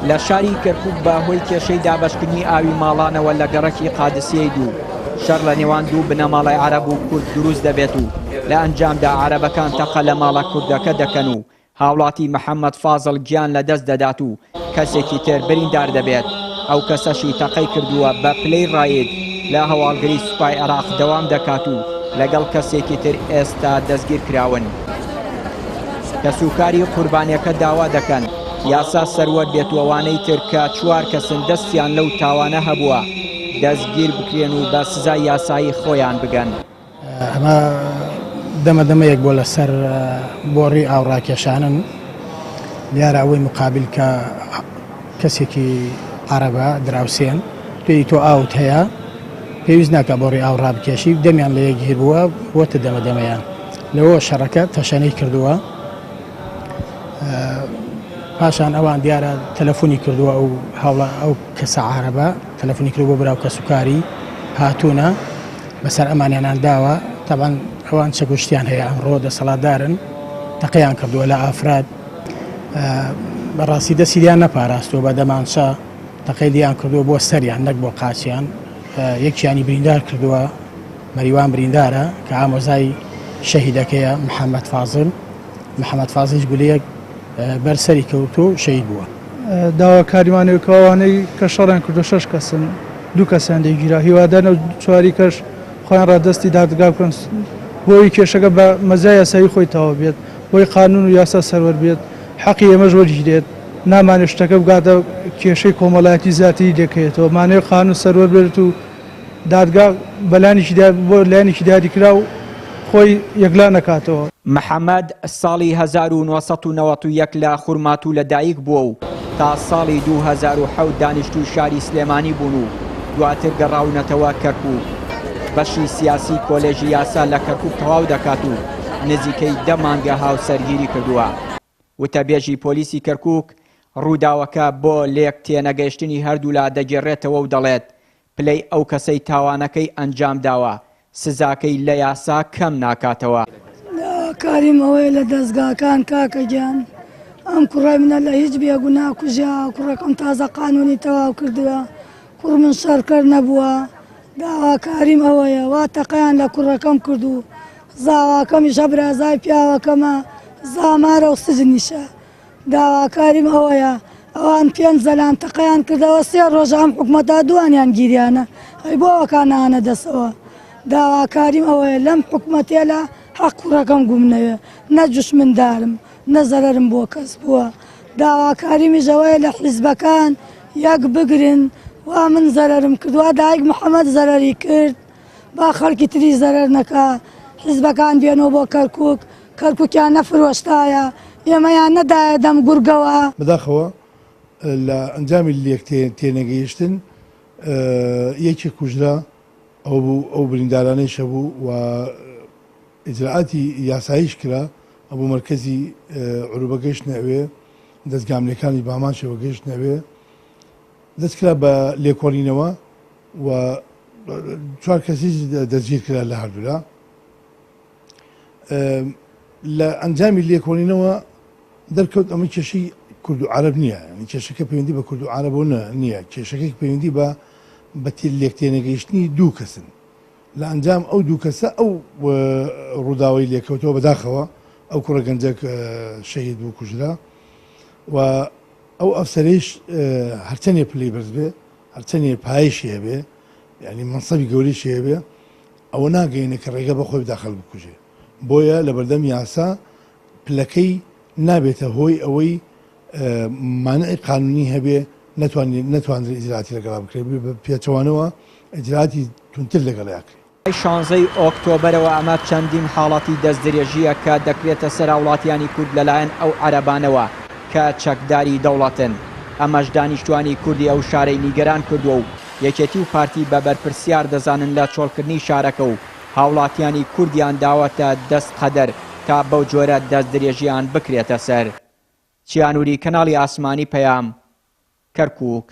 لە شاری کەرکووک بەهۆی کێشەی دابەشکردنی ئاوی ماڵانەوە لە گەڕەکی قادسیەی دوو شەڕ لە نێوان دوو بنەماڵی عەرەب و کورد دروست دەبێت و لە ئەنجامدا عەرەبەکان تەقە لە ماڵە کوردەکە دەکەن و هاوڵاتی محەممەد فازڵ گیان لەدەست دەدات و کەسێکی تر بریندار دەبێت. ئەو کەسەشی تەقەی کردووە بە پلەی ڕاید لە هەواڵگری سوپای عێراق دەوام دەکات و لەگەڵ کەسێکی تر ئێستا دەستگیر کراون. کەسوکاری قوربانیەکە داوا دەکەن یاسا سەروەر بێت و ئەوانەی تر کە 4 کەسن دەستیان لەو تاوانە هەبووە دەستگیر بکرێن و بە سزای یاسایی خۆیان بگەن. ئەمە دەمەدەمەیەک بۆ لەسەر بۆڕی ئاوڕاکێشانن دیارە ئەوەی مقابل کە کەسێکی عەرەبە دراوسێن توی تۆ ئاوت هەیە پێویست ناکە بۆڕی ئاوڕا بکێشی دەمیان لە یەکگیر بووە بۆتە دەمەدەمەیان لەوە شەڕەکە تەشەنەی کردووە. پاشان ئەوان دیارە تەلەفۆنی کردووە ئەو هەوڵە ئەو کەسە عەرەبە تەلەفۆنی کردووە براو کەسوکاری هاتوونە بەسەر ئەمانیانان داوە تەبەن ئەوان چە گشتیان هەیە ئەمڕۆ دەسەڵاتدارن تەقەیان کردووە لە ئافراد بەڕاستی دەسییان نەپاراستەوە بە دەمانچە تەقەی دیان کردووە بۆ سەریان نەک بۆ قاچیان یەکیانی بریندار کردووە مەریوان بریندارە کە ئامۆزای شەهیدەکەیە محەممەد فازڵیش گولەیەک بەرسەری کەوتۆ شەهید بووە. داواکاریوانەوەی کە شەڕیان کردو 6 کەسن 2 کەسیان دەگیرا هیوادارە و 4 کەش خۆیان ڕادستی دادگا بکەن بۆی کێشەکە بە مەزای یاسایی خۆی تەواو بێت بۆی قانون و یاسا سەروەر بێت حەقی ئێمەش وەرگیرێت نامانێت شتەکە بگاتە کێشەی کۆمەڵایەتی زیاتری دەکەوێتەوە مانەوێت قانون سەروەر بێت و دادگا بەلانێکی بۆ لایەنێکی دادیکرا و خۆی یەکلا نەکاتەوە. محەممەد ساڵی 1991 لە خورماتوو لەدایک بووە و تا ساڵی 2007 دانیشتووی شاری سلێمانی بوون و دواتر گەڕاونەتەوە کەرکووک. بەشی سیاسی کۆلێژی یاسا لە کەرکووک تەواو دەکات و نزیکەی 10 مانگە هاوسەرگیری کردووە. وتەبێژی پۆلیسی کەرکووک ڕووداوەکە بۆ لێک تێنەگەیشتنی هەردوولا دەگێڕێتەوە و دەڵێت پلەی ئەو کەسەی تاوانەکەی ئەنجام داوە سزاکەی لە یاسا کەم ناکاتەوە. کاریم ئەوەیە لە دەستگاکان کاکە گیان ئەم کوڕای منە لە هیچ بێگونا کوژا کوڕەکەم تازە قانونی تەواو کردووە کوڕ من شەڕکەر نەبووە داواکاریم ئەوەیە وا تەقەیان لە کوڕەکەم کردو زاواکەمیش هەبرازای پیاوەکەمە زامارە و سجنیشە داواکاریم ئەوەیە ئەوان 5 زەلام تەقەیان کردەوە 3 ڕۆژ ئەم حکومەتا دوانیان گیریانە ئەی بۆ ئەوەکانانە دەسەوە داواکاریم ئەوەیە لەم حکومەتێ لە حەق کوڕەکەم گوم نەوێ نەجوش مندارم نەزەرم بۆ کەس بووە داواکاریمیش ئەوەیە لە حیزبەکان یەک بگرن وا من زەرم کردووە دایک محەممەد زەرری کرد با خەڵکی تری زەرەر نەکا حیزبەکان بێنەوە بۆ کەرکووکیان نەفرۆشتایە ئێمەیان نەدایە دەم گورگەوە بەداخەوە لە ئەنجامی لێک تێنەگەیشتن یەکی کوژرا ئەو بریندارانەی شەبوو و ئیجراعاتی یاساییش کرا ئەبوو مرکزی عروبە گەشت نەوێ دەستگاملەکانی بامان شەوە گەشت نەوێ دەستکرا بە لێکۆڵینەوە و 4 کەسی دەستگیر کرا لە هەردوولا لە ئەنجامی لێکۆڵینەوە دەرکەوت ئەمە کێشەی کورد و عەرەب نییە کێشەکە پەیوەندی بە کورد و عەرەبەوە نییە کێشەکەی پەیوەندی بە لێک تێنەگەیشتنی 2 کەسن لە ئەنجام ئەو 2 کەسە ئەو ڕووداوی لێکەوتەوە بەداخەوە ئەو کوڕە گەنجەک شەهید بوو کوژرا و ئەو ئەفسەرەیش هەرچەندێ پلەی بەرز بێ هەرچەندێ پایشی هەبێ یعنی منسەبی گەورەیشی هەبێ ئەوە ناگەینە کە ڕێگە بەخۆی بداخەل بکوژێ بۆیە لە بەردەم یاسا پلەکەی نابێتە هۆی ئەوەی مانعی قانونی هەبێ نەتوانرێت ئیجراعاتی لەگەڵا بکرێت پێچەوانەوە ئیجراعاتی تونتر لەگەڵیاکرێت. 16 ئۆکتۆبەرەوە ئەمە چەندین حاڵەتی دەستدرێژیە کە دەکرێتە سەر وڵاتیانی کورد لەلایەن ئەو عەرەبانەوە کە چەکداری دەوڵەتن. ئەمەش دانیشتوانی کوردی ئەو شارەی نیگەران کردووە و یەکێتی و پارتی بە بەرپرسیار دەزانن لە چۆڵکردنی شارەکە و هاوڵاتیانی کوردیان داوەتە دەست قەدەر تا بەو جۆرە دەستدرێژیان بکرێتە سەر. چیانووری کەناڵی ئاسمانی پەیام کەرکووک.